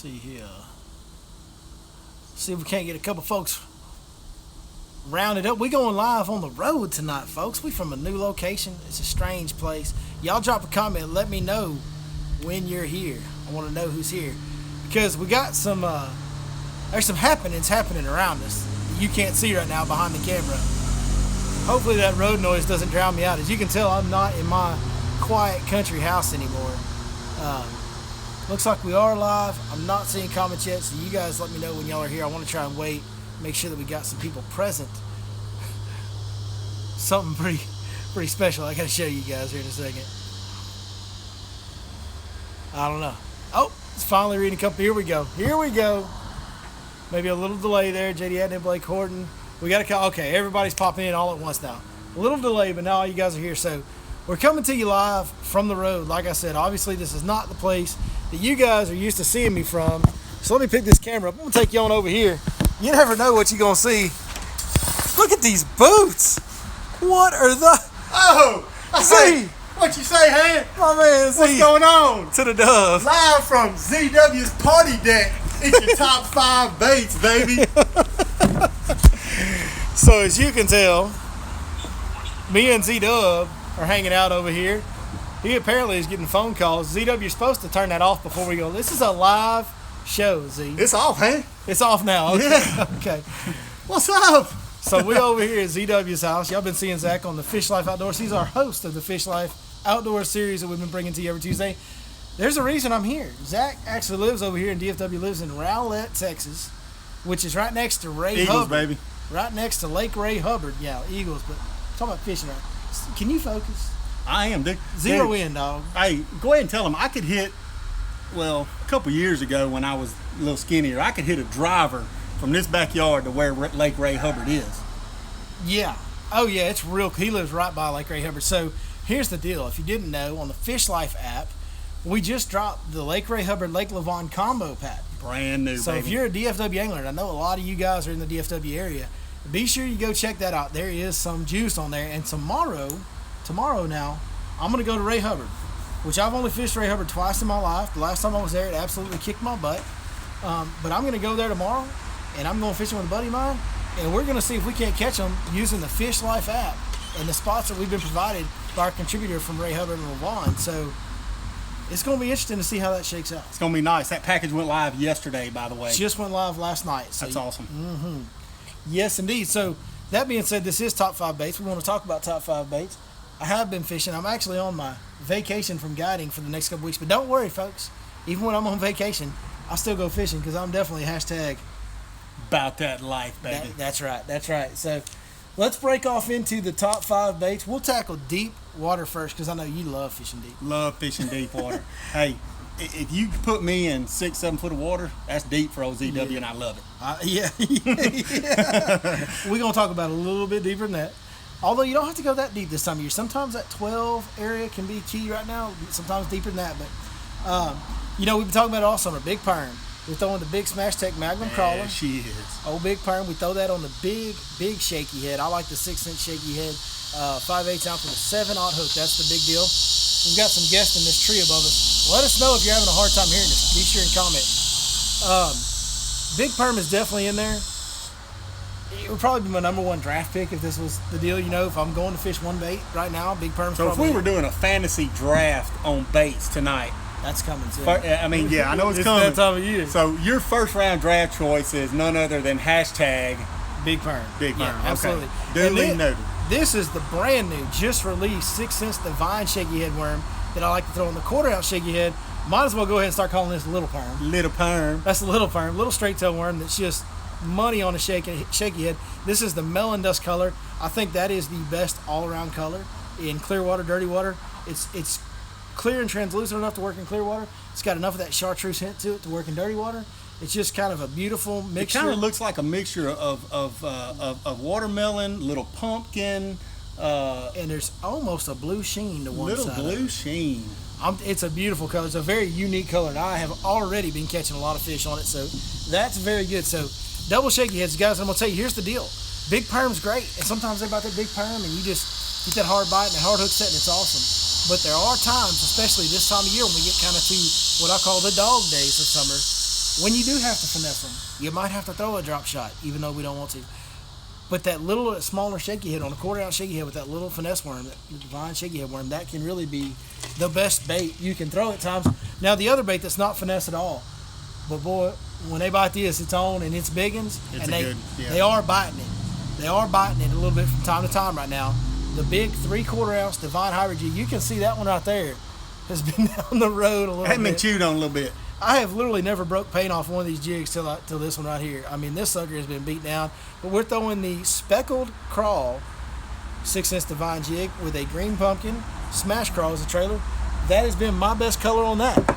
see here. See if we can't get a couple folks rounded up. We going live on the road tonight, folks. We from a new location. It's a strange place. Y'all drop a comment and let me know when you're here. I want to know who's here because we got some. There's some happenings happening around us that you can't see right now behind the camera. Hopefully that road noise doesn't drown me out. As you can tell, I'm not in my quiet country house anymore. Looks like we are live. I'm not seeing comments yet, so you guys let me know when y'all are here. I want to try and wait, make sure that we got some people present. Something pretty special I got to show you guys here in a second. I don't know. Oh, it's finally reading a couple. Here we go. Maybe a little delay there. JD Adnan, Blake Horton. We got to call. Okay, everybody's popping in all at once now. A little delay, but now all you guys are here. So we're coming to you live from the road. Like I said, obviously this is not the place that you guys are used to seeing me from. So let me pick this camera up. I'm going to take you on over here. You never know what you're going to see. Look at these boots. What are the... Oh! Z! What you say, Han? My man, Z. What's going on? To the Dove. Live from ZW's party deck. It's your top 5 baits, baby. So as you can tell, me and Z-Dub are hanging out over here. He apparently is getting phone calls. ZW, you're supposed to turn that off before we go. This is a live show, Z. It's off, Han. It's off now. Okay. Yeah. Okay. What's up? So we over here at ZW's house. Y'all been seeing Zach on the Fish Life Outdoors. He's our host of the Fish Life Outdoors series that we've been bringing to you every Tuesday. There's a reason I'm here. Zach actually lives over here in DFW, lives in Rowlett, Texas, which is right next to Ray Eagles, Hubbard. baby. Right next to Lake Ray Hubbard. Yeah, Eagles, but talking about fishing right. Can you focus? I am, dude. Zero Dude, in, dog. Hey, go ahead and tell them I could hit, well, a couple years ago when I was a little skinnier, I could hit a driver from this backyard to where Lake Ray Hubbard is. Yeah. Oh, yeah, it's real. He lives right by Lake Ray Hubbard. So here's the deal. If you didn't know, on the Fish Life app, we just dropped the Lake Ray Hubbard Lake Lavon combo pack. Brand new, So baby. if you're a DFW angler, and I know a lot of you guys are in the DFW area, be sure you go check that out. There is some juice on there. And tomorrow now, I'm going to go to Ray Hubbard, which I've only fished Ray Hubbard twice in my life. The last time I was there, it absolutely kicked my butt. But I'm going to go there tomorrow, and I'm going fishing with a buddy of mine, and we're going to see if we can't catch them using the Fish Life app and the spots that we've been provided by our contributor from Ray Hubbard and Lavon. So it's going to be interesting to see how that shakes out. It's going to be nice. That package went live yesterday, by the way. Just went live last night. So That's awesome. Mm-hmm. Yes, indeed. So that being said, this is Top 5 Baits. We want to talk about Top 5 Baits. I have been fishing. I'm actually on my vacation from guiding for the next couple weeks. But don't worry, folks. Even when I'm on vacation, I still go fishing because I'm definitely About that life, baby. That's right. That's right. So let's break off into the Top 5 Baits. We'll tackle deep water first because I know you love fishing deep. Love fishing deep water. Hey, if you put me in 6-7 foot of water, that's deep for OZW, and I love it. Yeah. We're going to talk about it a little bit deeper than that. Although you don't have to go that deep this time of year. Sometimes that 12 area can be key right now. Sometimes deeper than that. But, we've been talking about it all summer. Big perm. We're throwing the big Smash Tech Magnum crawler. Yeah, she is. Old big perm. We throw that on the big shaky head. I like the 6-inch shaky head. 5/8 ounce with a 7/0 hook. That's the big deal. We've got some guests in this tree above us. Let us know if you're having a hard time hearing this. Be sure and comment. Big perm is definitely in there. It would probably be my number one draft pick if this was the deal. If I'm going to fish one bait right now, big perm's So probably... if we were doing a fantasy draft on baits tonight, That's coming soon. I mean, yeah, I know it's coming. That time of year. So your first round draft choice is none other than hashtag Big perm. Big perm. Yeah, Okay. absolutely. Duly And noted. This is the brand new, just released 6-inch Divine Shaky Head worm that I like to throw in the 1/4 ounce shaky head. Might as well go ahead and start calling this little perm. Little perm. That's a little perm, little straight tail worm that's just money on a shaky head. This is the melon dust color. I think that is the best all-around color in clear water, dirty water. It's clear and translucent enough to work in clear water. It's got enough of that chartreuse hint to it to work in dirty water. It's just kind of a beautiful It mixture. kind of looks like a mixture of watermelon, little pumpkin, and there's almost a blue sheen to one little side. blue sheen. It's a beautiful color. It's a very unique color, and I have already been catching a lot of fish on it, so that's very good. So double shaky heads, guys. I'm gonna tell you, here's the deal. Big perm's great, and sometimes they're about that big perm, and you just get that hard bite and that hard hook set, and it's awesome. But there are times, especially this time of year, when we get kind of to what I call the dog days of summer, when you do have to finesse them, you might have to throw a drop shot, even though we don't want to. But that little smaller shaky head on a 1/4 ounce shaky head with that little finesse worm, that divine shaky head worm, that can really be the best bait you can throw at times. Now the other bait that's not finesse at all, but boy, when they bite this, it's on and it's biggins, and they are biting it. They are biting it a little bit from time to time right now. The big 3/4 ounce divine hybrid jig, you can see that one right there has been down the road a little bit. Hadn't been chewed on a little bit. I have literally never broke paint off one of these jigs till this one right here. I mean, this sucker has been beat down. But we're throwing the Speckled Crawl 6-inch divine jig with a green pumpkin smash crawl as a trailer. That has been my best color on that.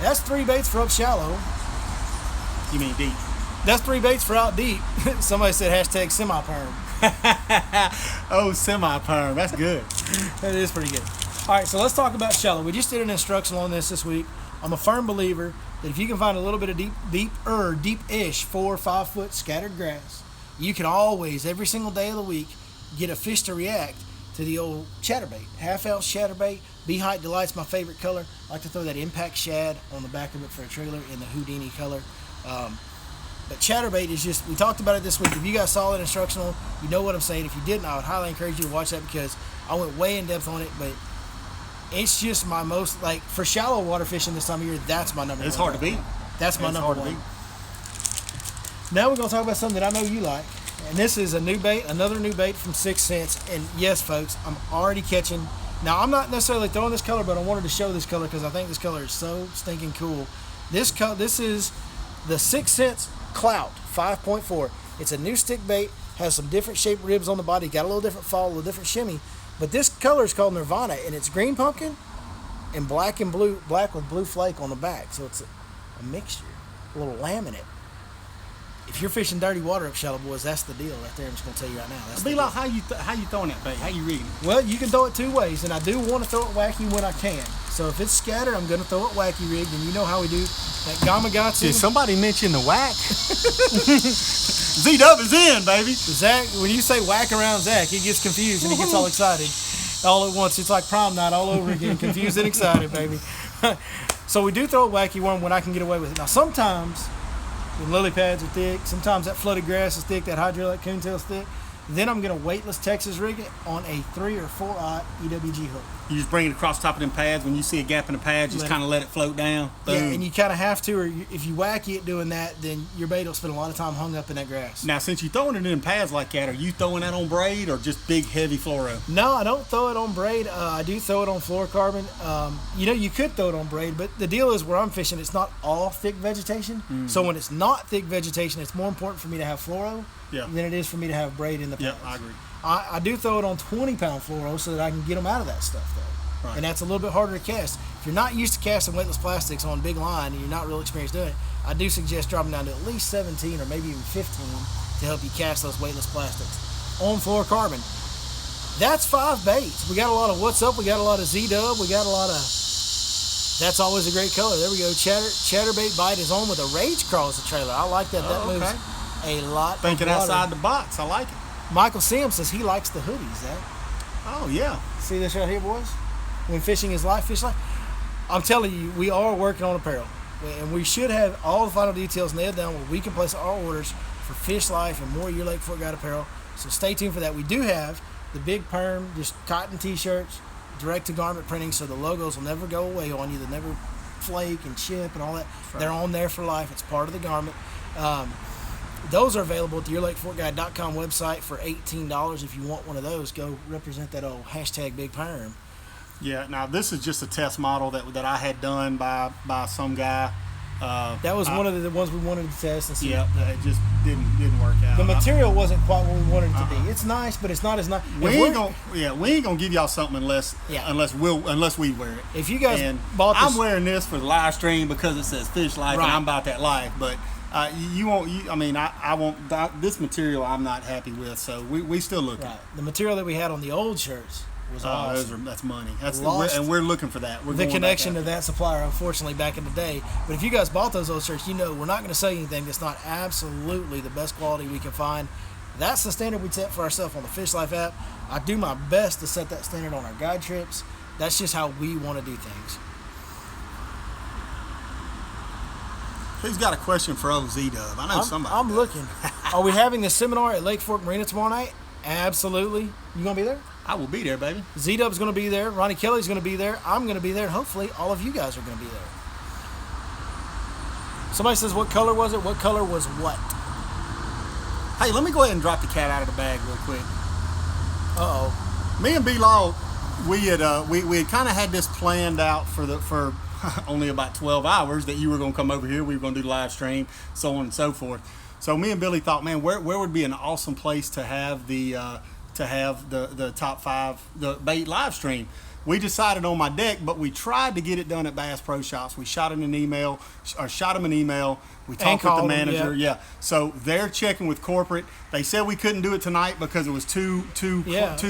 That's 3 baits for up shallow. You mean deep? That's 3 baits for out deep. Somebody said hashtag semi-perm. Oh, semi-perm. That's good. That is pretty good. All right, so let's talk about shallow. We just did an instructional on this week. I'm a firm believer that if you can find a little bit of deep-ish 4 or 5 foot scattered grass, you can always, every single day of the week, get a fish to react to the old chatterbait. 1/2 ounce chatterbait. Bee-Hite Delight's my favorite color. I like to throw that Impact Shad on the back of it for a trailer in the Houdini color. But chatterbait is just, we talked about it this week. If you guys saw that instructional, you know what I'm saying. If you didn't, I would highly encourage you to watch that because I went way in depth on it, but it's just my most, like, for shallow water fishing this time of year, that's my number one. It's hard to beat. That's my number one. Now we're going to talk about something that I know you like. And this is a new bait, another new bait from 6 Cents. And yes, folks, I'm already catching. Now, I'm not necessarily throwing this color, but I wanted to show this color because I think this color is so stinking cool. This is the 6 Cents Clout 5.4. It's a new stick bait, has some different shaped ribs on the body, got a little different fall, a little different shimmy. But this color is called Nirvana, and it's green pumpkin and black with blue flake on the back. So it's a mixture, a little laminate. If you're fishing dirty water up shallow, boys, that's the deal right there. I'm just going to tell you right now. That's Be like, how you throwing that bait? How you reading? Well, you can throw it 2 ways, and I do want to throw it wacky when I can. So if it's scattered, I'm going to throw it wacky rigged, and you know how we do that Gamakatsu. Did somebody mention the whack? Z-Dub is in, baby. Zach, when you say whack around Zach, he gets confused and he gets all excited. All at once, it's like prom night all over again. Confused and excited, baby. So we do throw a wacky worm when I can get away with it. Now sometimes, when lily pads are thick, sometimes that flooded grass is thick, that hydrolite coontail is thick, then I'm going to weightless Texas rig it on a 3 or 4-aught EWG hook. You just bring it across top of them pads. When you see a gap in the pads, just kind of let it float down. Boom. Yeah, and you kind of have to, or if you wacky it doing that, then your bait will spend a lot of time hung up in that grass. Now, since you're throwing it in pads like that, are you throwing that on braid or just big, heavy fluoro? No, I don't throw it on braid. I do throw it on fluorocarbon. You could throw it on braid, but the deal is where I'm fishing, it's not all thick vegetation. Mm-hmm. So when it's not thick vegetation, it's more important for me to have fluoro than it is for me to have braid in the pads. Yeah, I agree. I do throw it on 20-pound fluoro so that I can get them out of that stuff, though. Right. And that's a little bit harder to cast. If you're not used to casting weightless plastics on big line and you're not real experienced doing it, I do suggest dropping down to at least 17 or maybe even 15 to help you cast those weightless plastics on fluorocarbon. That's 5 baits. We got a lot of What's Up. We got a lot of Z-Dub. We got a lot of... That's always a great color. There we go. Chatterbait bite is on with a Rage Crawl as a trailer. I like that. That moves a lot. Thinking outside the box. I like it. Michael Sims says he likes the hoodies, Zach. Oh, yeah. See this right here, boys? When fishing is life, fish life. I'm telling you, we are working on apparel. And we should have all the final details nailed down where we can place our orders for Fish Life and more Your Lake Fort Guide apparel. So stay tuned for that. We do have the big perm, just cotton t-shirts, direct-to-garment printing, so the logos will never go away on you. They'll never flake and chip and all that. Right. They're on there for life. It's part of the garment. Those are available at the YourLakeFortGuide.com website for $18. If you want one of those, go represent that old hashtag Big Perm. Yeah, now this is just a test model that I had done by some guy. That was one of the ones we wanted to test and see. Yeah, it just didn't work out. The material wasn't quite what we wanted it to be. It's nice, but it's not as nice. We ain't gonna give y'all something unless we wear it. If you guys bought this, I'm wearing this for the live stream because it says Fish Life and I'm about that life, but. You won't. I won't. This material I'm not happy with, so we still looking. Right. The material that we had on the old shirts was awesome. That's money. And we're looking for that. We're the connection to that supplier, unfortunately, back in the day. But if you guys bought those old shirts, we're not going to say anything that's not absolutely the best quality we can find. That's the standard we set for ourselves on the Fish Life app. I do my best to set that standard on our guide trips. That's just how we want to do things. Who's got a question for old Z-Dub? I know somebody. I'm does. looking. Are we having the seminar at Lake Fork Marina tomorrow night? Absolutely. You gonna be there? I will be there, baby. Z-Dub's gonna be there. Ronnie Kelly's gonna be there. I'm gonna be there. And hopefully all of you guys are gonna be there. Somebody says, what color was it? What color was what? Hey, let me go ahead and drop the cat out of the bag real quick. Uh-oh. Me and B-Law, we had kind of had this planned out for only about 12 hours that you were going to come over here. We were going to do the live stream, so on and so forth. So me and Billy thought, man, where would be an awesome place to have the top 5 the bait live stream? We decided on my deck, but we tried to get it done at Bass Pro Shops. We shot him an email. We talked with the manager. Yeah. So they're checking with corporate. They said we couldn't do it tonight because it was too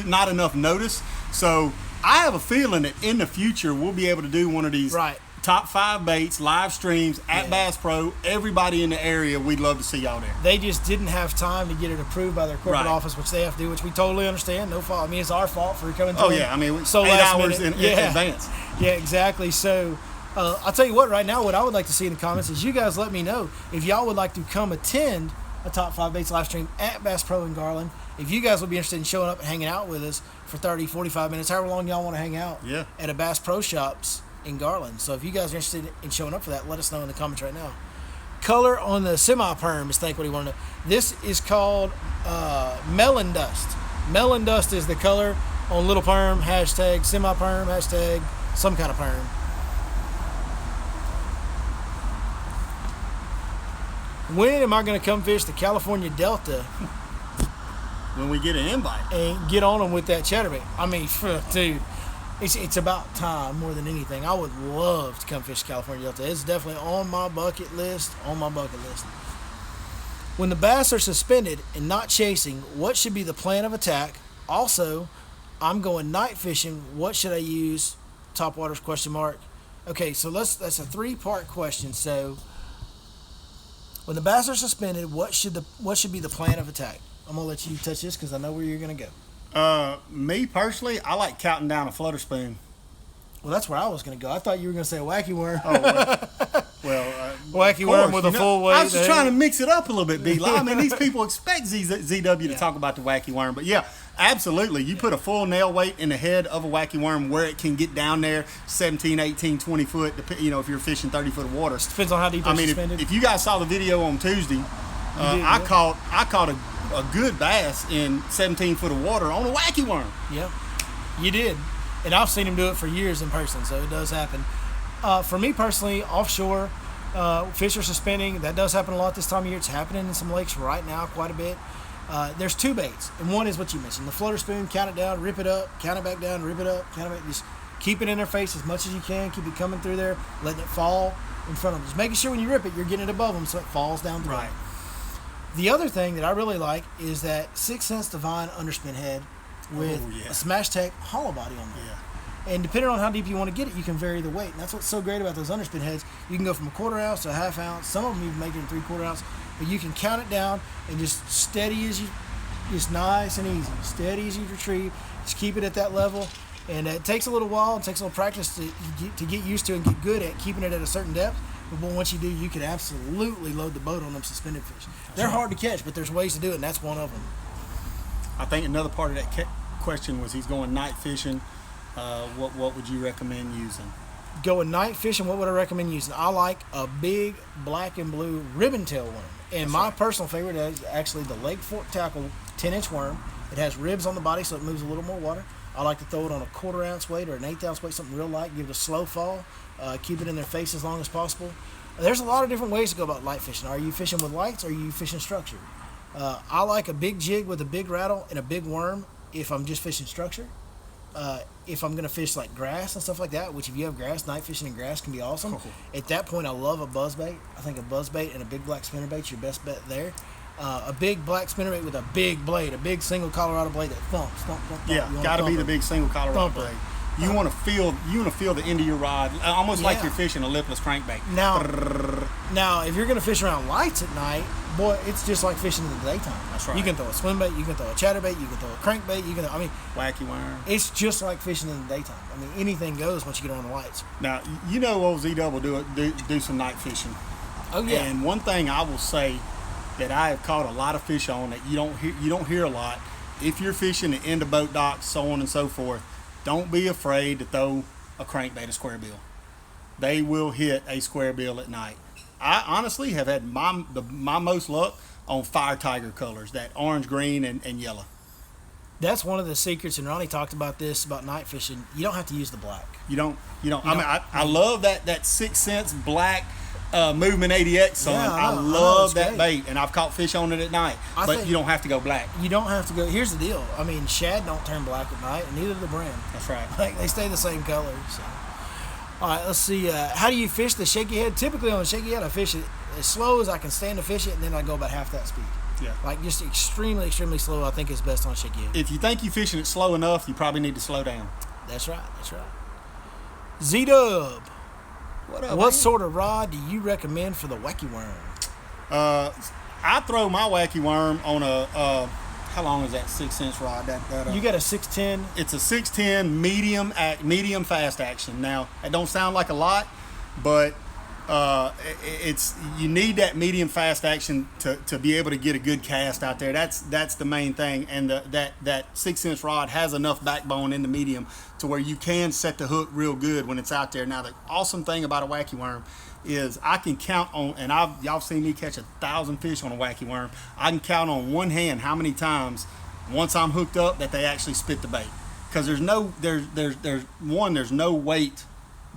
not enough notice. So I have a feeling that in the future we'll be able to do one of these top 5 baits live streams at Bass Pro. Everybody in the area, we'd love to see y'all there. They just didn't have time to get it approved by their corporate office, which they have to do, which we totally understand. No fault. I mean, it's our fault for coming through. Oh yeah, I mean, so 8 hours in advance. Yeah, exactly. So I'll tell you what, right now, what I would like to see in the comments is you guys let me know if y'all would like to come attend a top 5 baits live stream at Bass Pro in Garland. If you guys would be interested in showing up and hanging out with us for 30, 45 minutes, however long y'all want to hang out at a Bass Pro Shops in Garland. So if you guys are interested in showing up for that, let us know in the comments right now. Color on the semi-perm is think what he wanted to know. This is called melon dust. Melon dust is the color on little perm, hashtag semi-perm, hashtag some kind of perm. When am I going to come fish the California Delta? When we get an invite. And get on them with that chatterbait. I mean, dude, it's about time more than anything. I would love to come fish California Delta. It's definitely on my bucket list. When the bass are suspended and not chasing, what should be the plan of attack? Also, I'm going night fishing. What should I use? Topwaters ? Okay, so that's a 3-part question. So, when the bass are suspended, what should be the plan of attack? I'm gonna let you touch this because I know where you're gonna go. Me personally, I like counting down a flutter spoon. Well, that's where I was gonna go. I thought you were gonna say a wacky worm. Oh, well, wacky worm with a full weight. I was just trying to mix it up a little bit, B-Law. I mean, these people expect ZW to talk about the wacky worm, but yeah, absolutely. You put a full nail weight in the head of a wacky worm where it can get down there 17, 18, 20 foot, if you're fishing 30 foot of water. Depends on how deep it's suspended. If you guys saw the video on Tuesday, I caught a good bass in 17 foot of water on a wacky worm. Yeah, you did. And I've seen him do it for years in person, so it does happen. For me personally, offshore, fish are suspending. That does happen a lot this time of year. It's happening in some lakes right now quite a bit. There's 2 baits, and one is what you mentioned. The floater spoon, count it down, rip it up, count it back down, rip it up, count it back. Just keep it in their face as much as you can. Keep it coming through there, letting it fall in front of them. Just making sure when you rip it, you're getting it above them so it falls down through. Right. The other thing that I really like is that 6 Sense Divine underspin head with a Smash Tech hollow body on there. Yeah. And depending on how deep you want to get it, you can vary the weight. And that's what's so great about those underspin heads. You can go from a 1/4 ounce to a 1/2 ounce. Some of them even make it in 3/4 ounce. But you can count it down and just steady as you, just nice and easy. Steady as you retrieve. Just keep it at that level. And it takes a little while. It takes a little practice to get used to and get good at keeping it at a certain depth. But once you do, you can absolutely load the boat on them suspended fish. They're hard to catch, but there's ways to do it, and that's one of them. I think another part of that question was he's going night fishing. What would you recommend using? Going night fishing, what would I recommend using? I like a big black and blue ribbon tail worm. And my personal favorite is actually the Lake Fork Tackle 10-inch worm. It has ribs on the body, so it moves a little more water. I like to throw it on a 1/4 ounce weight or an 1/8 ounce weight, something real light, give it a slow fall, keep it in their face as long as possible. There's a lot of different ways to go about light fishing. Are you fishing with lights or are you fishing structure? I like a big jig with a big rattle and a big worm if I'm just fishing structure. If I'm going to fish like grass and stuff like that, which if you have grass, night fishing in grass can be awesome. At that point, I love a buzzbait. I think a buzzbait and a big black spinnerbait's your best bet there. A big black spinnerbait with a big blade, a big single Colorado blade that thumps, thump. Yeah, got to be the big single Colorado blade. You want to feel the end of your rod, almost like you're fishing a lipless crankbait. Now, if you're going to fish around lights at night, boy, it's just like fishing in the daytime. That's right. You can throw a swim bait, you can throw a chatterbait, you can throw a crankbait, wacky worm. It's just like fishing in the daytime. I mean, anything goes once you get on the lights. Now, old Z-Dub will do some night fishing. Oh, yeah. And one thing I will say that I have caught a lot of fish on that you don't hear a lot. If you're fishing at end of boat docks, so on and so forth, don't be afraid to throw a crankbait, a square bill. They will hit a square bill at night. I honestly have had my most luck on fire tiger colors, that orange, green, and yellow. That's one of the secrets, and Ronnie talked about this about night fishing. You don't have to use the black. You don't. I mean, I love that 6 cents black Movement 80X son. Yeah, I know love it's that great. bait, and I've caught fish on it at night. I But think- you don't have to go black. You don't have to go. Here's the deal. I mean, shad don't turn black at night, and neither do the brim. That's right. Like, they stay the same color. So, all right, let's see. How do you fish the shaky head? Typically on the shaky head, I fish it as slow as I can stand to fish it, and then I go about half that speed. Yeah. Like, just extremely, extremely slow, I think is best on shaky head. If you think you're fishing it slow enough, you probably need to slow down. That's right. That's right. Z-Dub, What what sort of rod do you recommend for the wacky worm? I throw my wacky worm on a how long is that 6 cents rod? You got a 610. It's a 610 medium fast action. Now it don't sound like a lot, but it's you need that medium fast action to be able to get a good cast out there. That's the main thing. And that 6 cents rod has enough backbone in the medium to where you can set the hook real good when it's out there. Now the awesome thing about a wacky worm is I can count on, and y'all seen me catch 1,000 fish on a wacky worm. I can count on one hand how many times once I'm hooked up that they actually spit the bait, because there's no weight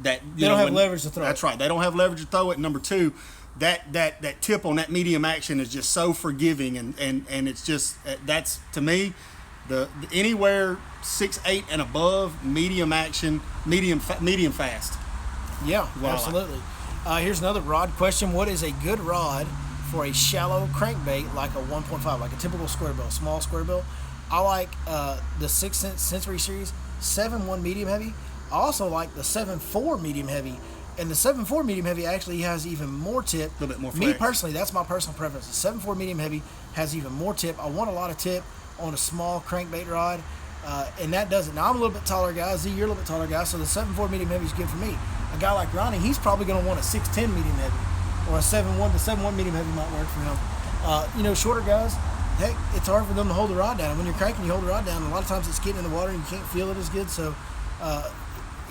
that They don't have leverage to throw That's it. right. They don't have leverage to throw it. Number two, that tip on that medium action is just so forgiving, and it's just that's to me the anywhere 6'8" and above medium action, medium fast. Yeah, What I like. absolutely. Here's another rod question. What is a good rod for a shallow crankbait like a 1.5, like a typical square bill, small square bill? I like the 6 Sensory Series 7.1 medium heavy. I also like the 7.4 medium heavy. And the 7.4 medium heavy actually has even more tip. A little bit more Me flex. personally, that's my personal preference. The 7.4 medium heavy has even more tip. I want a lot of tip on a small crankbait rod. And that does it. Now, I'm a little bit taller guy. Z, you're a little bit taller guy, so the 7.4 medium heavy is good for me. A guy like Ronnie, he's probably going to want a 6.10 medium heavy, or a 7.1. The 7.1 medium heavy might work for him. Shorter guys, heck, it's hard for them to hold the rod down. And when you're cranking, you hold the rod down. And a lot of times it's getting in the water and you can't feel it as good. So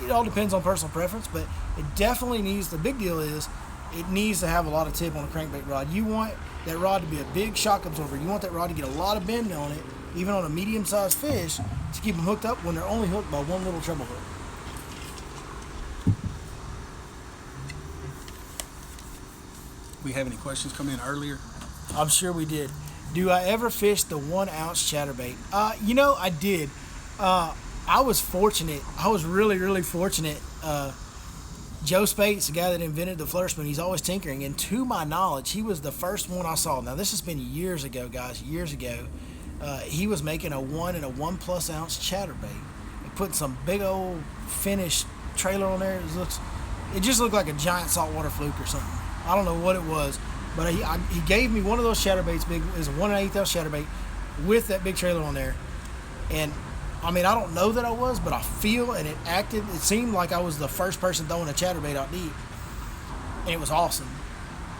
it all depends on personal preference, but it definitely needs, the big deal is, it needs to have a lot of tip on a crankbait rod. You want that rod to be a big shock absorber. You want that rod to get a lot of bend on it, even on a medium-sized fish, to keep them hooked up when they're only hooked by one little treble hook. We have any questions come in earlier? I'm sure we did. Do I ever fish the 1 ounce chatterbait? I did. I was fortunate. I was really, really fortunate. Joe Spates, the guy that invented the flutter spoon, he's always tinkering. And to my knowledge, he was the first one I saw. Now, this has been years ago, guys, years ago. He was making a 1 and a 1+ ounce chatterbait. He put some big old finished trailer on there. It just looked like a giant saltwater fluke or something. I don't know what it was, but he gave me one of those chatterbaits. Big, it was a 1 1/8 ounce chatterbait with that big trailer on there. And I mean, I don't know that I was, but I feel and it acted. It seemed like I was the first person throwing a chatterbait out deep, and it was awesome.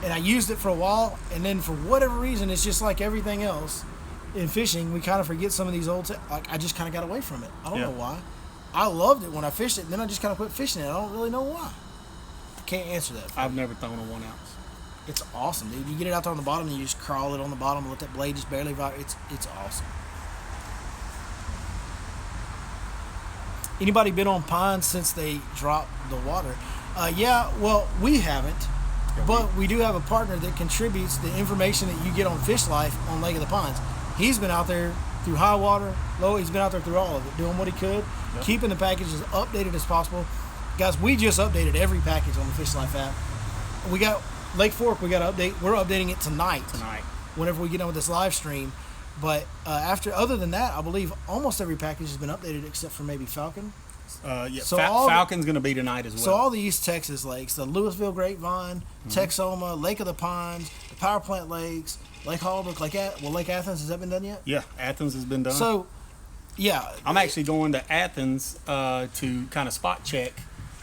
And I used it for a while, and then for whatever reason, it's just like everything else in fishing. We kind of forget some of these old. Like I just kind of got away from it. I don't know why. I loved it when I fished it, and then I just kind of quit fishing it. I don't really know why. I can't answer that. I've never thrown a 1 ounce. It's awesome, dude. You get it out there on the bottom, and you just crawl it on the bottom and let that blade just barely vibrate. It's awesome. Anybody been on ponds since they dropped the water? Yeah, well, we haven't, but we do have a partner that contributes the information that you get on Fish Life on Lake of the Ponds. He's been out there through high water, low. He's been out there through all of it, doing what he could, keeping the packages as updated as possible. Guys, we just updated every package on the Fish Life app. We got Lake Fork. We got to update. We're updating it tonight. Whenever we get on with this live stream. But other than that, I believe almost every package has been updated except for maybe Falcon. So Falcon's going to be tonight as well. So all the East Texas lakes, the Louisville Grapevine, Texoma, Lake of the Ponds, the Power Plant Lakes, Lake Halbrook, Lake Athens, has that been done yet? Yeah, Athens has been done. So, yeah. I'm actually going to Athens to kind of spot check,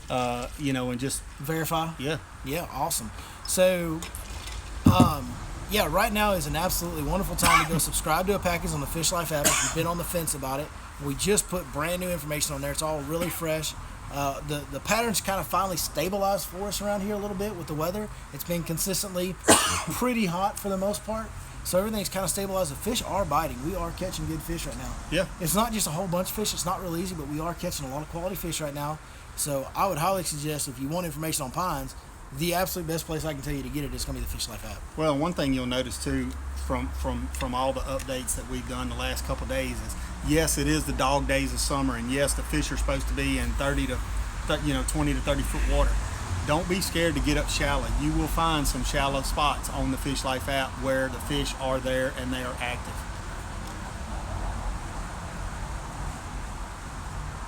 and just verify? Yeah. Yeah, awesome. So Yeah, right now is an absolutely wonderful time to go subscribe to a package on the Fish Life app if you've been on the fence about it. We just put brand new information on there. It's all really fresh. The patterns kind of finally stabilized for us around here a little bit with the weather. It's been consistently pretty hot for the most part. So everything's kind of stabilized. The fish are biting. We are catching good fish right now. Yeah. It's not just a whole bunch of fish. It's not real easy, but we are catching a lot of quality fish right now. So I would highly suggest if you want information on pines, the absolute best place I can tell you to get it is going to be the Fish Life app. Well, one thing you'll notice too from all the updates that we've done the last couple of days is, yes, it is the dog days of summer, and yes, the fish are supposed to be in 20 to 30 foot water. Don't be scared to get up shallow. You will find some shallow spots on the Fish Life app where the fish are there and they are active.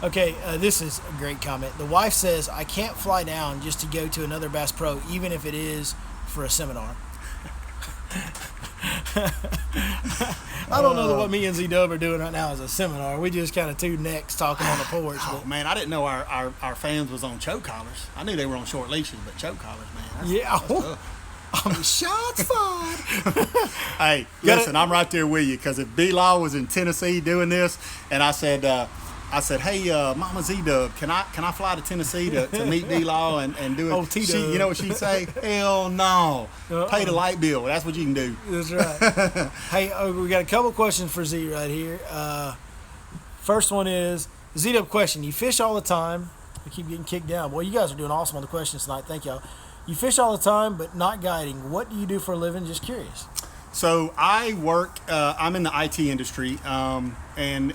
Okay, this is a great comment. The wife says, I can't fly down just to go to another Bass Pro, even if it is for a seminar. I don't know that what me and Z-Dub are doing right now is a seminar. We just kind of two necks talking on the porch. Oh, But man, I didn't know our fans was on choke collars. I knew they were on short leashes, but choke collars, man. yeah, That's shots fired. Hey, listen, I'm right there with you, because if B-Law was in Tennessee doing this, and I said, hey, Mama Z-Dub, can I fly to Tennessee to meet D-Law and do it? Oh, T-Dub. You know what she'd say? Hell no. Pay the light bill. That's what you can do. That's right. Hey, we got a couple questions for Z right here. First one is, Z-Dub question. You fish all the time. We keep getting kicked down. Boy, you guys are doing awesome on the questions tonight. Thank y'all. You fish all the time, but not guiding. What do you do for a living? Just curious. So I work, I'm in the IT industry, and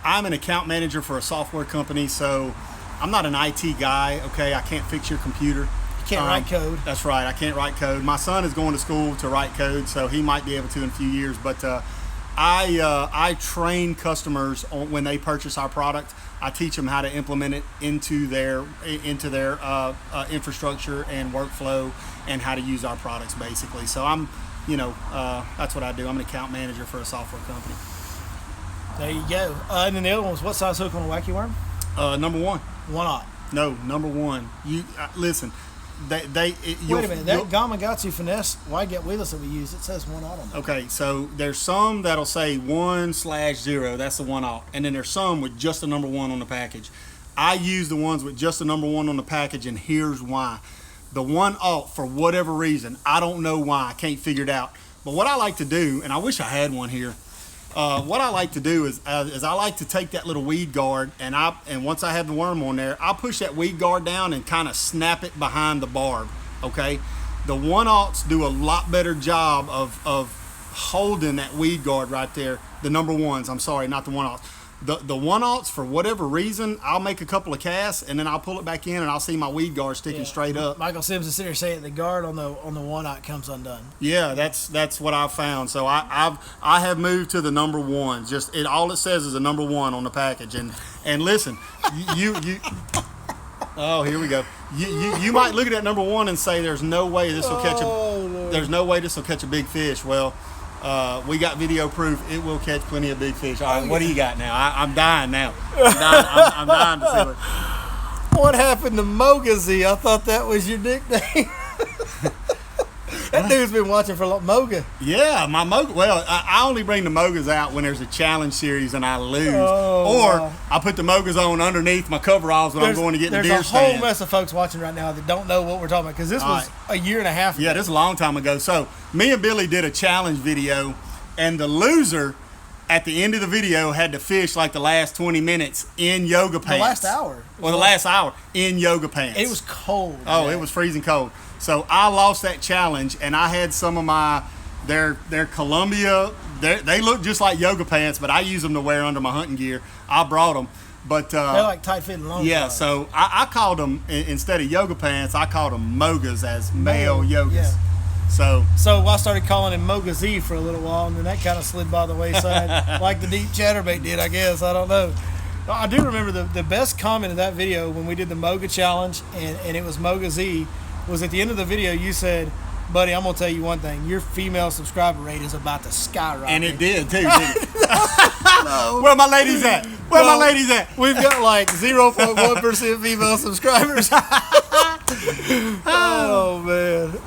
I'm an account manager for a software company, so I'm not an IT guy, okay? I can't fix your computer. You can't write code. That's right, I can't write code. My son is going to school to write code, so he might be able to in a few years, but I train customers when they purchase our product. I teach them how to implement it into their infrastructure and workflow, and how to use our products, basically. So that's what I do. I'm an account manager for a software company. There you go. And then the other one was, what size hook on a wacky worm? Number one. 1/0. No, number one. You listen. Wait a minute. That Gamakatsu finesse wide gap weedless that we use, it says 1/0 on there. Okay, so there's some that'll say 1/0. That's the 1/0, and then there's some with just the number one on the package. I use the ones with just the number one on the package, and here's why. The 1/0, for whatever reason, I don't know why. I can't figure it out. But what I like to do, and I wish I had one here. What I like to do is I like to take that little weed guard, and once I have the worm on there, I'll push that weed guard down and kind of snap it behind the barb. Okay, the 1/0s do a lot better job of holding that weed guard right there. The number ones, I'm sorry, not the 1/0s. The 1/0s, for whatever reason, I'll make a couple of casts and then I'll pull it back in and I'll see my weed guard sticking straight up. Michael Sims is sitting there saying the guard on the 1/0 comes undone. Yeah, that's what I found. So I have moved to the number one. Just all it says is a number one on the package. And listen, you oh, here we go. You might look at that number one and say there's no way this will catch a big fish. Well, we got video proof it will catch plenty of big fish. All right, what do you got now? I'm dying now. I'm dying to see what. What happened to Mogazy? I thought that was your nickname. That dude's been watching for Moga. Yeah, my Moga. Well, I only bring the Mogas out when there's a challenge series and I lose. Oh, or wow. I put the Mogas on underneath my coveralls when I'm going to get the deer There's a stand. whole mess of folks watching right now that don't know what we're talking about, because this was a year and a half ago. Yeah, this is a long time ago. So me and Billy did a challenge video, and the loser at the end of the video had to fish like the last 20 minutes in yoga pants. The last hour. Well, the last hour in yoga pants. It was cold. Oh, man. it was freezing cold. So I lost that challenge, and I had some of their Columbia. They look just like yoga pants, but I use them to wear under my hunting gear. I brought them, but they're like tight fitting long. yeah. sides. So I called them, instead of yoga pants, I called them Mogas, as male yogas. Yeah. So I started calling him Mogazy for a little while, and then that kind of slid by the wayside, like the deep chatterbait did, I guess. I don't know. I do remember the best comment of that video when we did the Moga challenge, and it was Mogazy, was at the end of the video you said, buddy, I'm going to tell you one thing. Your female subscriber rate is about to skyrocket. and it did too. Didn't it? No. Where my ladies at? Where my ladies at? We've got like 0.1% female subscribers. Oh, man.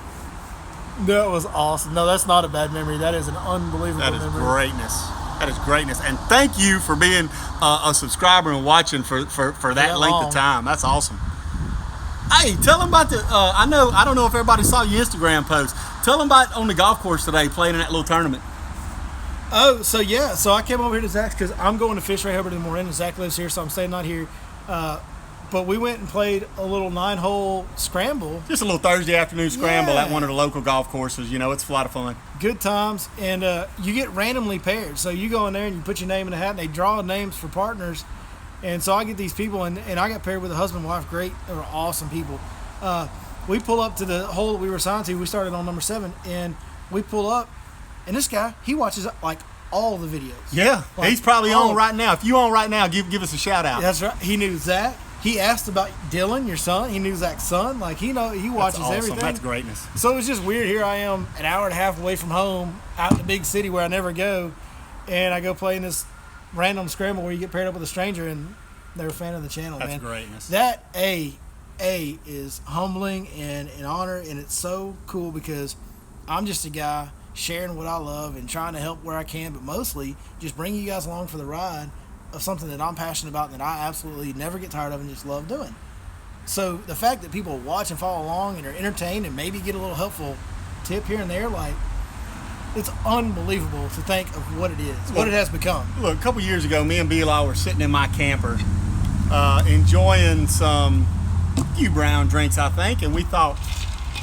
That was awesome. No, that's not a bad memory. That is an unbelievable That is memory. greatness. That is greatness. And thank you for being a subscriber and watching for that length of time. That's awesome. Hey, tell them about the. I don't know if everybody saw your Instagram post. Tell them about on the golf course today, playing in that little tournament. Oh, so I came over here to Zach's because I'm going to fish Ray Hubbard in the morning, and Zach lives here, so I'm staying out here. But we went and played a little 9-hole scramble. Just a little Thursday afternoon scramble Yeah. at one of the local golf courses. You know, it's a lot of fun. Good times, and you get randomly paired. So you go in there and you put your name in the hat, and they draw names for partners. And so I get these people, and I got paired with a husband and wife. Great, they were awesome people. We pull up to the hole that we were assigned to. We started on number 7, and we pull up, and this guy, he watches like all the videos. Yeah, Like, he's probably all- on right now. If you on right now, give us a shout out. That's right. He knew Zach. He asked about Dylan, your son. He knew Zach's son. Like he That's watches awesome. everything. That's greatness. So it was just weird. Here I am, an hour and a half away from home, out in the big city where I never go, and I go play in this random scramble where you get paired up with a stranger, and they're a fan of the channel. That's man. greatness. That is humbling and an honor, and it's so cool because I'm just a guy sharing what I love and trying to help where I can, but mostly just bring you guys along for the ride of something that I'm passionate about and that I absolutely never get tired of and just love doing. So the fact that people watch and follow along and are entertained and maybe get a little helpful tip here and there, like, it's unbelievable to think of what it is, what it has become. Look, a couple years ago, me and Beli were sitting in my camper, enjoying some Hugh Brown drinks, I think, and we thought,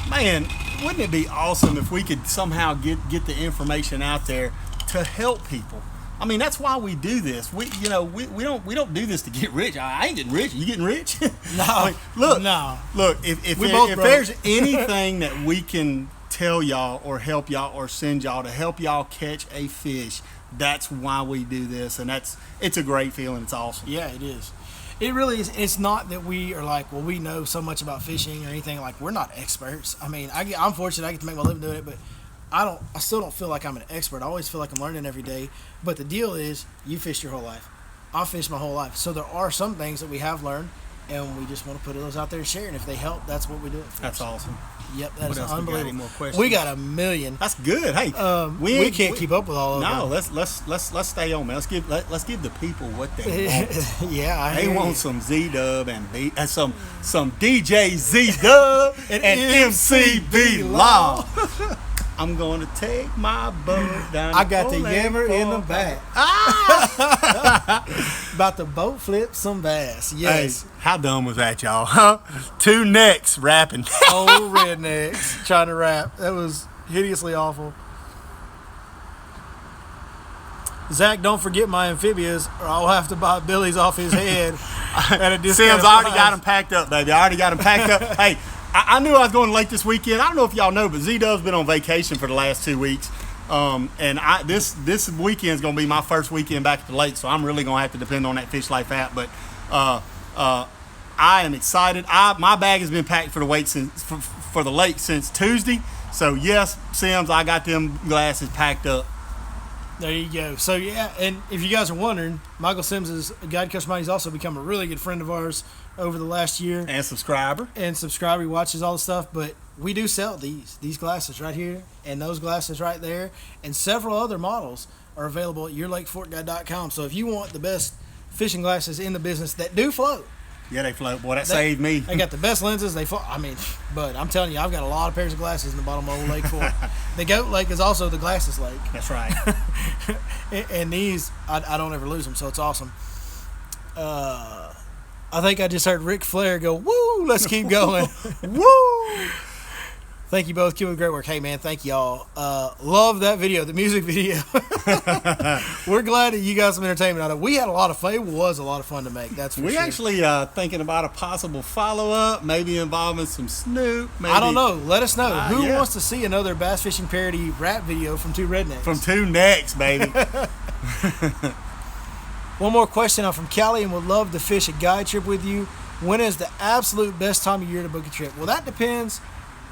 man, wouldn't it be awesome if we could somehow get the information out there to help people? I mean, that's why we do this. We don't do this to get rich. I ain't getting rich. You getting rich? No, I mean, look, no. Look. If We both broke. there's anything that we can tell y'all or help y'all or send y'all to help y'all catch a fish, that's why we do this, and it's a great feeling. It's awesome. Yeah, it is. It really is. It's not that we are like, well, we know so much about fishing or anything. Like, we're not experts. I mean, I'm fortunate I get to make my living doing it, but I still don't feel like I'm an expert. I always feel like I'm learning every day. But the deal is, you fished your whole life. I fished my whole life. So there are some things that we have learned, and we just want to put those out there and share. And if they help, that's what we do it for. That's awesome. Yep, What that is else we got? Any unbelievable. more questions? We got a million. That's good. Hey, We can't keep up with all of No, them. let's stay on, man. Let's give the people what they want. Yeah, They hear want you. some Z-Dub and some DJ Z-Dub and MCB Law. I'm gonna take my boat down. I got the Ole yammer in the Fork. back. About to boat flip some bass. Hey, Yes. how dumb was that, y'all? Huh? Two necks rapping. Old rednecks trying to rap. That was hideously awful. Zach, don't forget my amphibious, or I'll have to buy Billy's off his head at a discount. Sam's already got them packed up, baby. I already got them packed up. Hey, I knew I was going late this weekend. I don't know if y'all know, but Z-Dub's been on vacation for the last 2 weeks. And this weekend's going to be my first weekend back at the lake, so I'm really going to have to depend on that Fish Life app. But I am excited. My bag has been packed for the lake since Tuesday. So, yes, Sims, I got them glasses packed up. There you go. So, yeah, and if you guys are wondering, Michael Sims is a guide customer. He's also become a really good friend of ours over the last year. And subscriber. And subscriber, he watches all the stuff, but we do sell these glasses right here and those glasses right there, and several other models are available at yourlakeforkguide.com. So if you want the best fishing glasses in the business that do float, Yeah, they float. Boy, that saved me. they got the best lenses. They float. I mean, but I'm telling you, I've got a lot of pairs of glasses in the bottom of Old Lake Fork. The Goat Lake is also the glasses lake. That's right. And these, I don't ever lose them, so it's awesome. I think I just heard Ric Flair go, woo, let's keep going. Woo! Thank you both. Keep up the great work. Hey, man, thank y'all. Love that video, the music video. We're glad that you got some entertainment out of it. We had a lot of fun. It was a lot of fun to make, that's for We sure. actually thinking about a possible follow-up, maybe involving some Snoop. Maybe I don't know. Let us know. Who yeah. wants to see another bass fishing parody rap video from Two Rednecks? From Two Necks, baby. One more question. I'm from Cali and would love to fish a guide trip with you. When is the absolute best time of year to book a trip? Well, that depends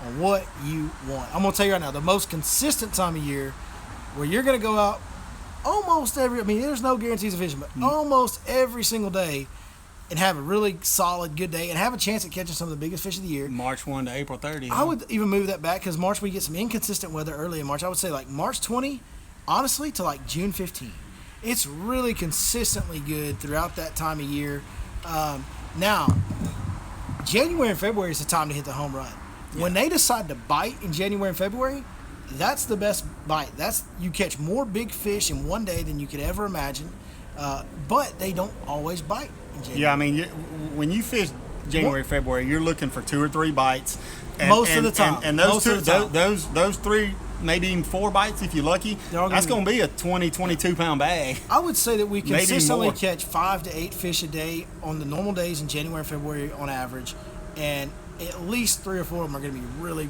on what you want. I'm going to tell you right now, the most consistent time of year where you're going to go out almost every, I mean, there's no guarantees of fishing, but almost every single day and have a really solid, good day and have a chance at catching some of the biggest fish of the year. March 1 to April 30. I would even move that back because March we get some inconsistent weather early in March. I would say like March 20, honestly, to like June 15. It's really consistently good throughout that time of year. Now, January and February is the time to hit the home run. Yeah. When they decide to bite in January and February, that's the best bite. You catch more big fish in one day than you could ever imagine, but they don't always bite in January. Yeah, I mean, when you fish January, February, you're looking for 2 or 3 bites. Most of the time. And those Most of the time. those 3, maybe even 4 bites if you're lucky, that's going to be a 20, 22-pound bag. I would say that we Maybe consistently more. catch 5 to 8 fish a day on the normal days in January and February on average, and at least 3 or 4 of them are going to be really,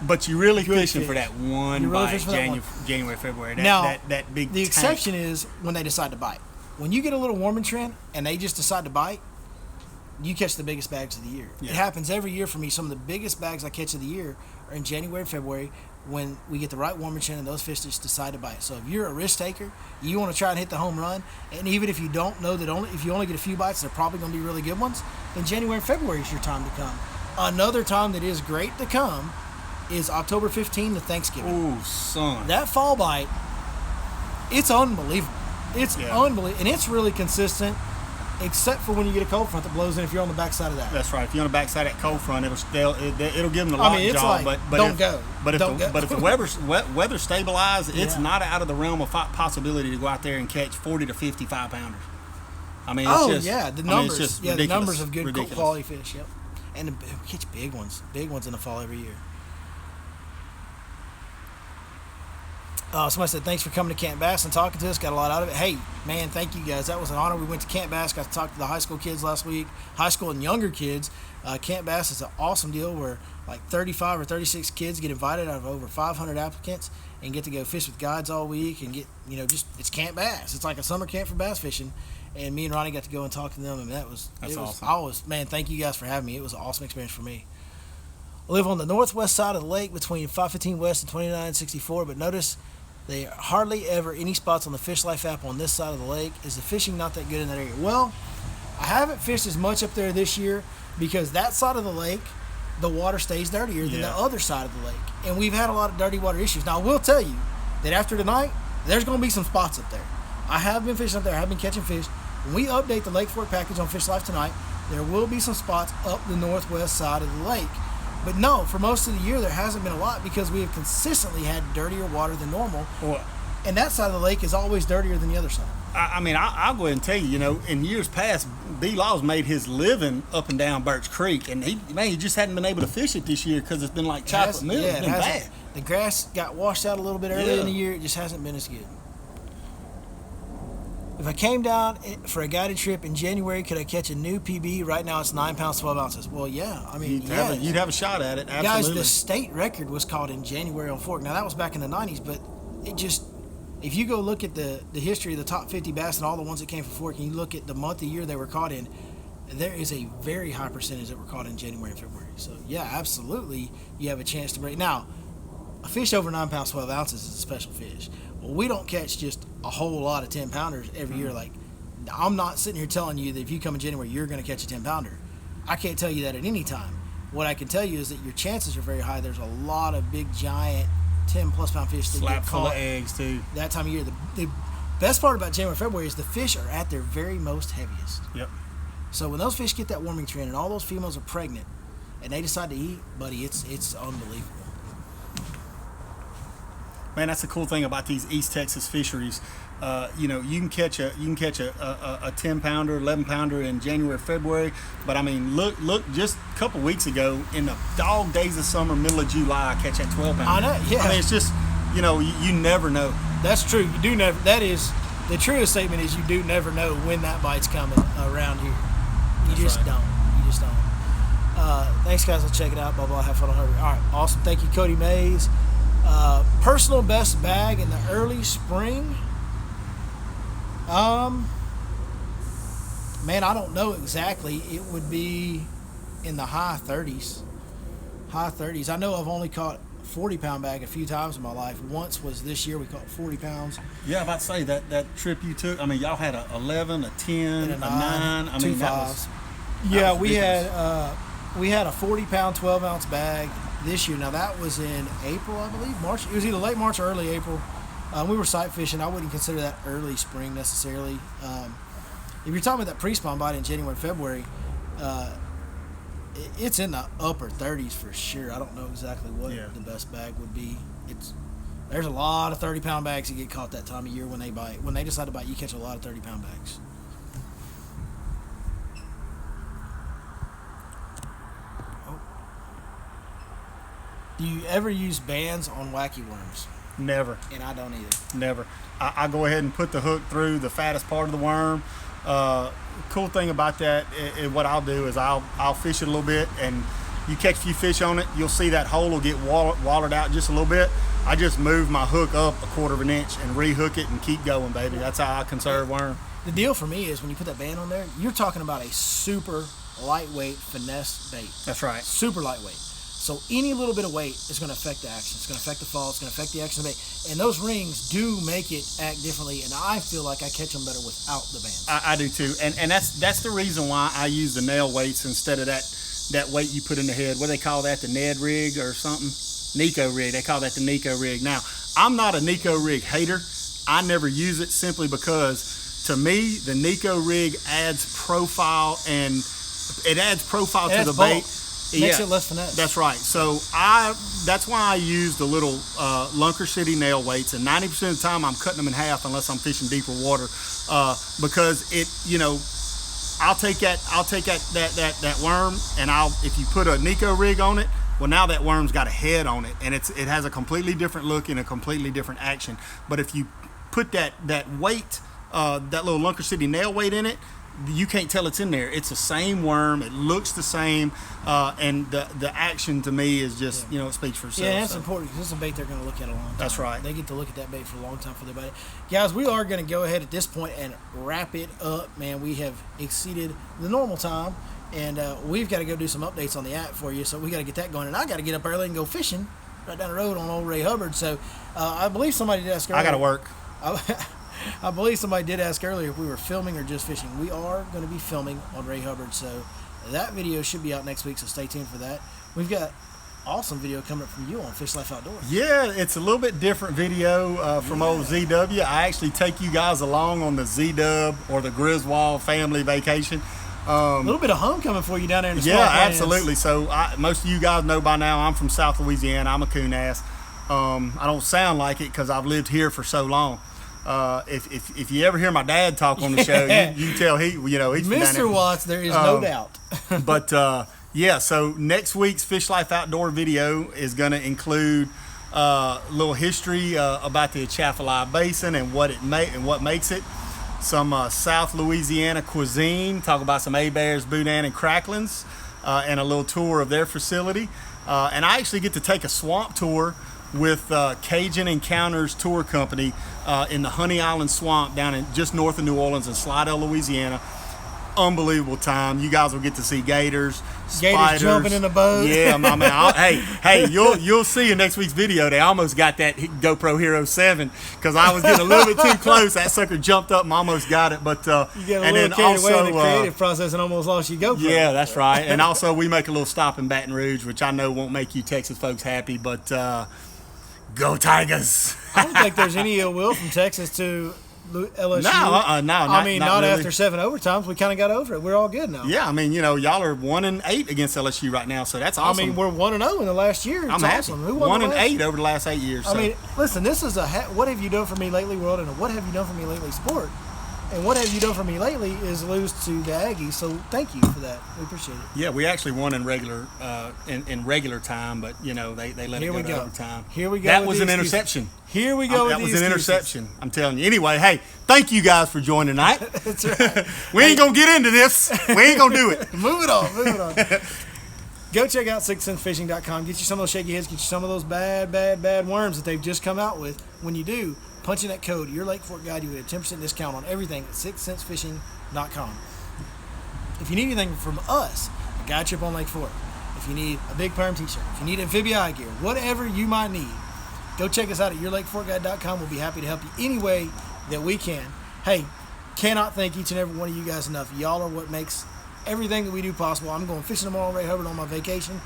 But you're really Good fishing fish. for that one You're really bite, fishing for that one. January, February. Now, that big The tank. exception is when they decide to bite. When you get a little warming trend and they just decide to bite, you catch the biggest bags of the year. Yeah. It happens every year for me. Some of the biggest bags I catch of the year are in January and February when we get the right warming trend and those fish just decide to bite. So if you're a risk taker, you want to try and hit the home run, and even if you don't know that if you only get a few bites, they're probably going to be really good ones, then January and February is your time to come. Another time that is great to come is October 15 to Thanksgiving. Ooh, son. That fall bite, it's unbelievable. It's unbelievable, and it's really consistent, except for when you get a cold front that blows in if you're on the backside of that. That's right. If you're on the backside of that cold front, it'll give them the I mean, lock it's jaw. like, but don't if, go. But if Don't go. but if the weather stabilizes, it's Yeah. not out of the realm of possibility to go out there and catch 40 to 55 pounders. I mean, it's just, the I mean, numbers. it's just The ridiculous. numbers of good Ridiculous. quality fish. Yep, and we catch big ones in the fall every year. Somebody said, thanks for coming to Camp Bass and talking to us. Got a lot out of it. Hey, man, thank you guys. That was an honor. We went to Camp Bass, got to talk to the high school kids last week, high school and younger kids. Camp Bass is an awesome deal where like 35 or 36 kids get invited out of over 500 applicants and get to go fish with guides all week and get, it's Camp Bass. It's like a summer camp for bass fishing. And me and Ronnie got to go and talk to them, and that's awesome. Man, thank you guys for having me. It was an awesome experience for me. I live on the northwest side of the lake between 515 West and 2964, but notice there are hardly ever any spots on the Fish Life app on this side of the lake. Is the fishing not that good in that area? Well, I haven't fished as much up there this year because that side of the lake, the water stays dirtier than the other side of the lake. And we've had a lot of dirty water issues. Now, I will tell you that after tonight, there's going to be some spots up there. I have been fishing up there. I have been catching fish. When we update the Lake Fork package on Fish Life tonight, there will be some spots up the northwest side of the lake. But no, for most of the year, there hasn't been a lot because we have consistently had dirtier water than normal. Well, And that side of the lake is always dirtier than the other side. I mean, I'll go ahead and tell you, in years past, B. Laws made his living up and down Birch Creek, and he just hadn't been able to fish it this year because it's been like chocolate milk. It's been bad. The grass got washed out a little bit earlier in the year. It just hasn't been as good. If I came down for a guided trip in January, could I catch a new PB? Right now it's 9 pounds, 12 ounces. Well, yeah. I mean, You'd have a shot at it, absolutely. Guys, the state record was caught in January on Fork. Now, that was back in the 90s, but it just, if you go look at the history of the top 50 bass and all the ones that came from Fork, and you look at the month of year they were caught in, there is a very high percentage that were caught in January and February. So, yeah, absolutely, you have a chance to break. Now, a fish over 9 pounds, 12 ounces is a special fish. Well, we don't catch just a whole lot of 10-pounders every year. Like, I'm not sitting here telling you that if you come in January, you're going to catch a 10-pounder. I can't tell you that at any time. What I can tell you is that your chances are very high. There's a lot of big, giant 10-plus pound fish that Slap get full caught of eggs, too. that time of year. The best part about January and February is the fish are at their very most heaviest. Yep. So when those fish get that warming trend and all those females are pregnant and they decide to eat, buddy, it's unbelievable. Man, that's the cool thing about these East Texas fisheries. You can catch a 10-pounder, 11-pounder in January, February. But I mean, look, just a couple weeks ago in the dog days of summer, middle of July, I catch that 12-pounder. I know, yeah. I mean, it's just, you never know. That's true. You do never. That is the truest statement. Is you do never know when that bite's coming around here. You That's just right. don't. You just don't. Thanks, guys. I'll check it out. Blah blah. Have fun on Herbie. All right. Awesome. Thank you, Cody Mays. Personal best bag in the early spring. Man, I don't know exactly. It would be in the high 30s. High 30s. I know I've only caught 40-pound bag a few times in my life. Once was this year, we caught 40 pounds. Yeah, I'm about to say that trip you took. I mean, y'all had a 11, a 10, And a 9. I two mean, that fives. was Yeah, was we ridiculous. had a 40-pound, 12-ounce bag this year. Now that was in April, I believe, March. It was either late March or early April. We were sight fishing. I wouldn't consider that early spring necessarily. If you're talking about that pre-spawn bite in January, February, it's in the upper 30s for sure. I don't know exactly what the best bag would be. There's a lot of 30-pound bags that get caught that time of year when they bite. When they decide to bite, you catch a lot of 30-pound bags. Do you ever use bands on wacky worms? Never. And I don't either. Never. I go ahead and put the hook through the fattest part of the worm. Cool thing about that is what I'll do is I'll fish it a little bit, and you catch a few fish on it, you'll see that hole will get watered out just a little bit. I just move my hook up 1/4 of an inch and rehook it and keep going, baby. That's how I conserve worm. The deal for me is when you put that band on there, you're talking about a super lightweight finesse bait. That's right. Super lightweight. So any little bit of weight is going to affect the action. It's going to affect the fall. It's going to affect the action of the bait. And those rings do make it act differently. And I feel like I catch them better without the bands. I do too. And that's the reason why I use the nail weights instead of that weight you put in the head. What do they call that? The Ned rig or something? Nico rig. They call that the Nico rig. Now, I'm not a Nico rig hater. I never use it simply because to me, the Nico rig adds profile, and it adds profile to the bait. Makes it less finesse. That's right. So that's why I use the little Lunker City nail weights, and 90% of the time I'm cutting them in half unless I'm fishing deeper water, because I'll take that worm, and if you put a Nico rig on it, well, now that worm's got a head on it, and it has a completely different look and a completely different action. But if you put that weight, that little Lunker City nail weight in it, you can't tell it's in there. It's the same worm. It looks the same, and the action to me is just it speaks for itself. Yeah, that's important because it's a bait they're going to look at a long time. That's right. They get to look at that bait for a long time for their bite. Guys, we are going to go ahead at this point and wrap it up. Man, we have exceeded the normal time, and we've got to go do some updates on the app for you. So we got to get that going, and I got to get up early and go fishing right down the road on old Ray Hubbard. So I believe somebody did ask earlier. I got to work. I believe somebody did ask earlier if we were filming or just fishing. We are going to be filming on Ray Hubbard, so that video should be out next week, so stay tuned for that. We've got awesome video coming up from you on Fish Life Outdoors. Yeah, it's a little bit different video from old ZW. I actually take you guys along on the Z-Dub or the Griswold family vacation. A little bit of homecoming for you down there in the Swamp Yeah, Lands. absolutely. So most of you guys know by now I'm from South Louisiana. I'm a coon ass. I don't sound like it because I've lived here for so long. If you ever hear my dad talk on the show, you can tell he's from down there. Mr. Watts, there is no doubt. But so next week's Fish Life Outdoor video is going to include a little history about the Atchafalaya Basin and what makes it. Some South Louisiana cuisine, talk about some Heberts, Boudin, and Cracklins, and a little tour of their facility. And I actually get to take a swamp tour with Cajun Encounters Tour Company in the Honey Island Swamp down in just north of New Orleans in Slidell, Louisiana. Unbelievable time. You guys will get to see gators, spiders jumping in the boat. Yeah, I mean, hey, you'll see in next week's video. They almost got that GoPro Hero 7 because I was getting a little bit too close. That sucker jumped up and almost got it. But you got a little carried away in the creative process and almost lost your GoPro. Yeah, that's right. And also we make a little stop in Baton Rouge, which I know won't make you Texas folks happy, but go Tigers! I don't think there's any ill will from Texas to LSU. No, I mean, not really. after 7 overtimes. We kind of got over it. We're all good now. Yeah, I mean, y'all are 1-8 against LSU right now, so that's awesome. I mean, we're 1-0 in the last year. It's I'm happy. awesome. Who won 1-8 over the last 8 years. I mean, listen, this is what have you done for me lately world and a what have you done for me lately sport. And what have you done for me lately is lose to the Aggies, so thank you for that. We appreciate it. Yeah, we actually won in regular time, but they let it go to overtime. Here we go. That was an interception. Here we go. That was an interception. I'm telling you. Anyway, hey, thank you guys for joining tonight. That's right. We ain't gonna get into this. We ain't gonna do it. Move it on. Go check out sixcentfishing.com. Get you some of those shaky heads. Get you some of those bad worms that they've just come out with. When you do, punch in that code, your Lake Fork Guide, you get a 10% discount on everything at sixcentfishing.com. If you need anything from us, a guide trip on Lake Fork. If if you need a Big Perm t-shirt, if you need amphibia gear, whatever you might need, go check us out at yourlakefortguide.com. We'll be happy to help you any way that we can. Hey, cannot thank each and every one of you guys enough. Y'all are what makes everything that we do possible. I'm going fishing tomorrow, Ray Hubbard, on my vacation.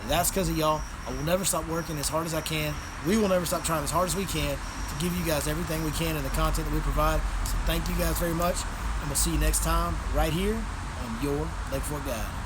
That's because of y'all. I will never stop working as hard as I can. We will never stop trying as hard as we can to give you guys everything we can and the content that we provide. So thank you guys very much, and we'll see you next time right here on Your Lake Fork Guide.